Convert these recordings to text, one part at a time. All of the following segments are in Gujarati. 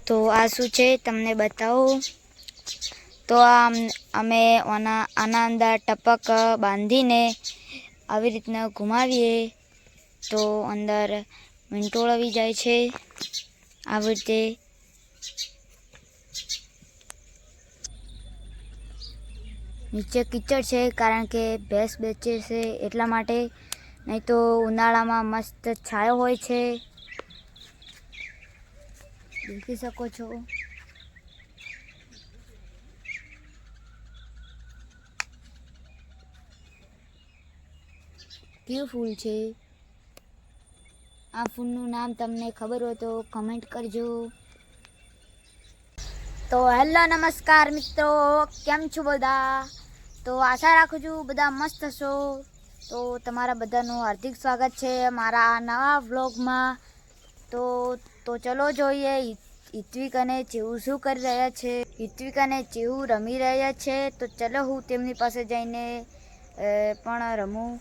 તો આ શું છે તમને બતાવું. તો અમે આના અંદર ટપક બાંધીને આવી રીતના ઘુમાવીએ તો અંદર મીંટોળ આવી જાય છે. આવી રીતે નીચે કીચડ છે કારણ કે ભેંસ બેચે છે એટલા માટે, નહીં તો ઉનાળામાં મસ્ત છાયો હોય છે, દેખી શકો છો. કેવું ફૂલ છે. આ ફૂલનું નામ તમને ખબર હોય તો કમેન્ટ કરજો. તો હેલો નમસ્કાર મિત્રો, કેમ છો બધા? તો આશા રાખું છું બધા મસ્ત હશો. તો તમારા બધાનું હાર્દિક સ્વાગત છે મારા આ નવા વ્લોગમાં. તો ચલો જોઈએ હિત્વિક અને ચેહુ શું કરી રહ્યા છે. હિત્વિક અને ચેહુ રમી રહ્યા છે. તો ચલો હું તેમની પાસે જઈને પણ રમું.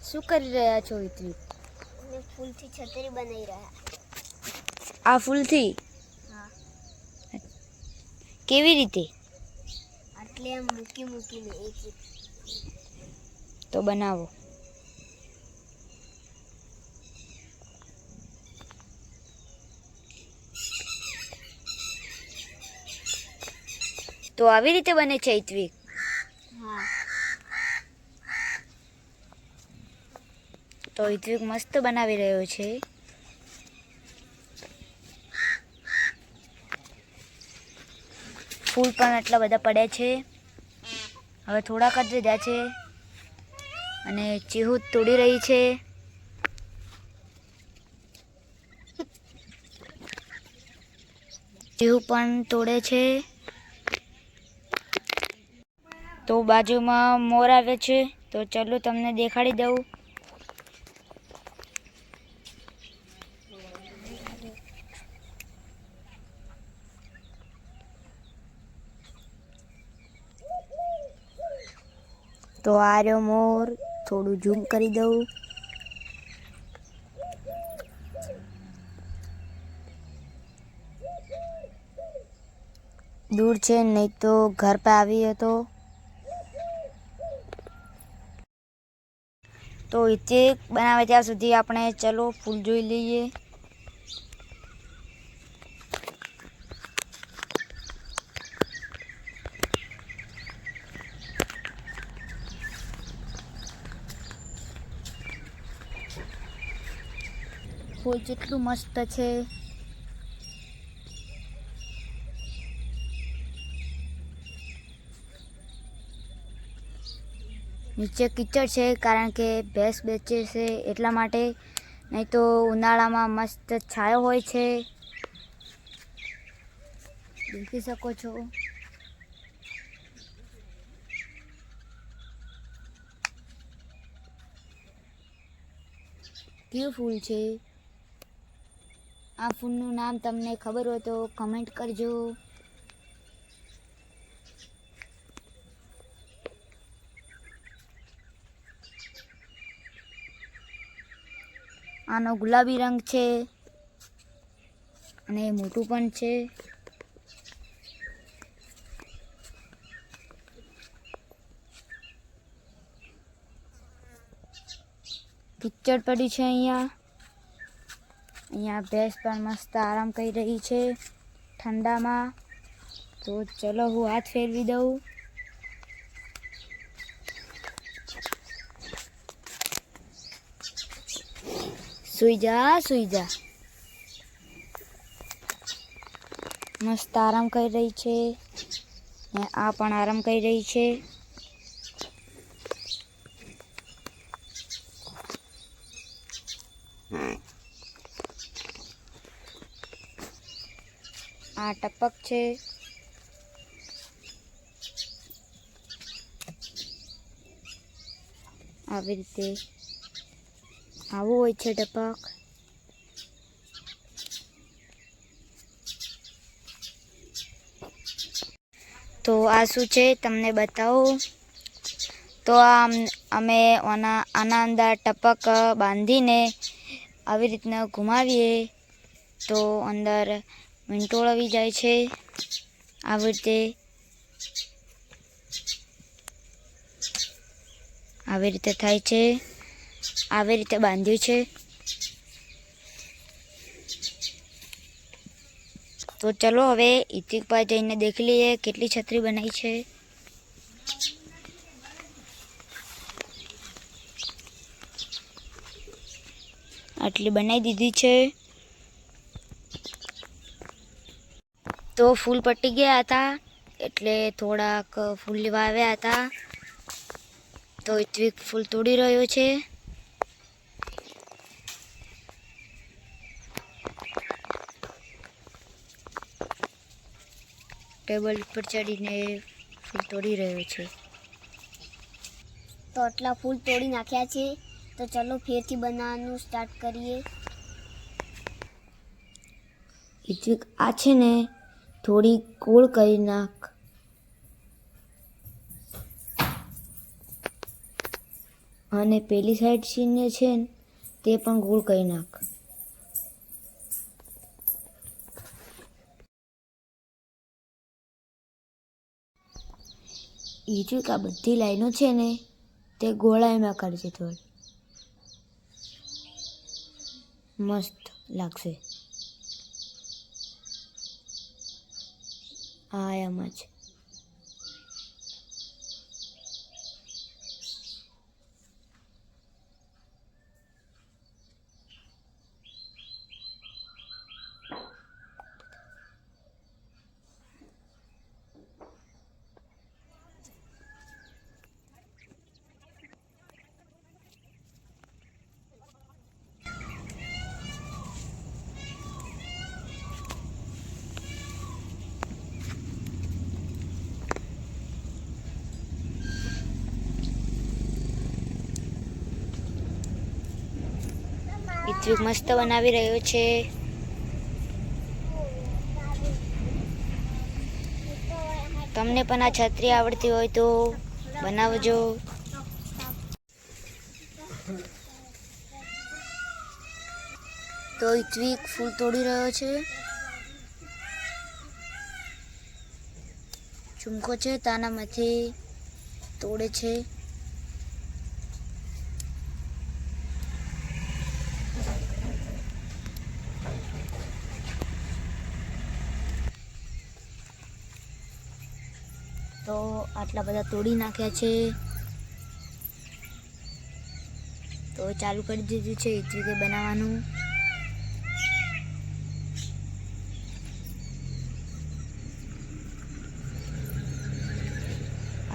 શું કરી રહ્યા છો હિત્વિક? ફૂલથી છતરી બનાવી રહ્યા. આ ફૂલથી? હા. કેવી રીતે? આટલે આમ મૂકીને એક તો બનાવો. તો આવી રીતે બને છે હિત્વિક? હા. તો હિત્વિક મસ્ત બનાવી રહ્યો છે. ફૂલ પણ એટલા બધા પડ્યા છે. હવે થોડાક જ રહ્યા છે અને ચેહુ તોડી રહી છે. ચેહુ પણ તોડે છે. તો બાજુમાં મોર આવે છે તો ચલો તમને દેખાડી દઉં. તો આ રહ્યો મોર, થોડું ઝૂમ કરી દઉં. દૂર છે નહીં તો ઘર પર આવી હતો. તો હિત્વિક બનાવે ત્યાં સુધી આપણે ચલો ફૂલ જોઈ લઈએ. ફૂલ કેટલું મસ્ત છે. નીચે કીચડ છે કારણ કે ભેંસ બેચે છે એટલા માટે, નહીં તો ઉનાળામાં મસ્ત છાયો હોય છે, દેખી શકો છો. કેવું ફૂલ છે. આ ફૂલનું નામ તમને ખબર હોય તો કમેન્ટ કરજો. આનો ગુલાબી રંગ છે અને મોટું પણ છે. કીચડ પડી છે અહીંયા ભેંસ પણ મસ્ત આરામ કરી રહી છે ઠંડામાં. તો ચલો હું હાથ ફેરવી દઉં. સુઈ જા. મસ્ત આરામ કરી રહી છે ને આ પણ આરામ કરી રહી છે. આ ટપક છે. આવી રીતે આવું હોય છે ટપક. તો આ શું છે તમને બતાવું. તો અમે આના અંદર ટપક બાંધીને આવી રીતના ઘુમાવીએ તો અંદર મીંટોળ આવી જાય છે. આવી રીતે થાય છે. આવી રીતે બાંધ્યું છે. તો ચલો હવે ઈતિક પાસે જઈને દેખી લઈએ કેટલી છત્રી બનાવી છે. આટલી બનાવી દીધી છે. તો ફૂલ પટી ગયા હતા એટલે થોડાક ફૂલ લેવા આવ્યા હતા. તો ઈત્વિક ફૂલ તોડી રહ્યો છે. ટેબલ પર ચડીને ફૂલ તોડી રહ્યો છે. તો આટલા ફૂલ તોડી નાખ્યા છે. તો ચલો ફેરથી બનાવવાનું સ્ટાર્ટ કરીએ. ઈત્વિક આ છે ને થોડી ગોળ કરી નાખ. અને પેલી સાઈડ સીને છે ને તે પણ ગોળ કરી નાખ. ઈત્વિક આ બધી લાઈનો છે ને તે ગોળાઈમાં કરજે. થોડી મસ્ત લાગશે. હા એમ જ. ઈત્વિક મસ્ત બનાવી રહ્યો છે. તમને પણ આ છત્રી આવડતી હોય તો બનાવજો. તો ઈત્વિક ફૂલ તોડી રહ્યો છે. ચૂમકો છે તાનામાંથી તોડે છે. તો આટલા બધા તોડી નાખ્યા છે. તો ચાલુ કરી દીધું છે ઈત્વિકે બનાવવાનું.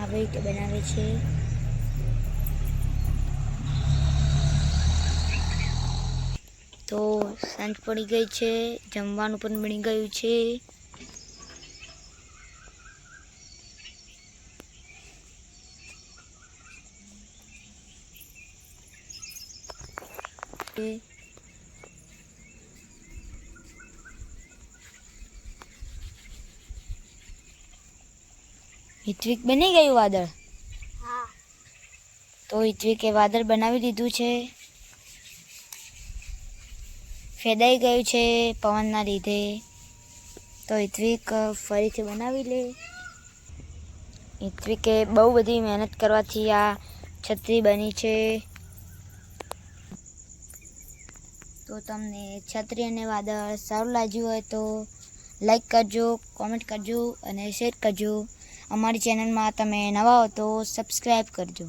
આવી રીતે બનાવે છે. તો સાંજ પડી ગઈ છે. જમવાનું પણ બની ગયું છે. ઈત્વિક બની ગયું વાદળ. હા. તો ઈત્વિકે વાદળ બનાવી દીધું છે. ફેદાઈ ગયું છે પવનના લીધે. તો ઈત્વિક ફરીથી બનાવી લે. ઈત્વિકે બહુ બધી મહેનત કરવાથી આ છત્રી બની છે. તો તમને છત્રી અને વાદળ સારું લાગ્યું હોય તો લાઈક કરજો, કોમેન્ટ કરજો અને શેર કરજો. અમારી ચેનલમાં તમે નવા હો તો સબસ્ક્રાઈબ કરજો.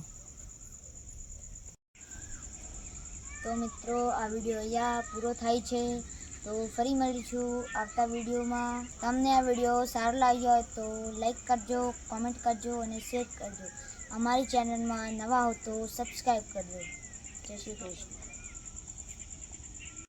તો મિત્રો આ વિડીયો અહીંયા પૂરો થાય છે. તો ફરી મળીશું આવતા વિડીયોમાં. તમને આ વિડીયો સારો લાગ્યો હોય તો લાઈક કરજો, કોમેન્ટ કરજો અને શેર કરજો. અમારી ચેનલમાં નવા હો તો સબસ્ક્રાઈબ કરજો. જય શ્રી કૃષ્ણ.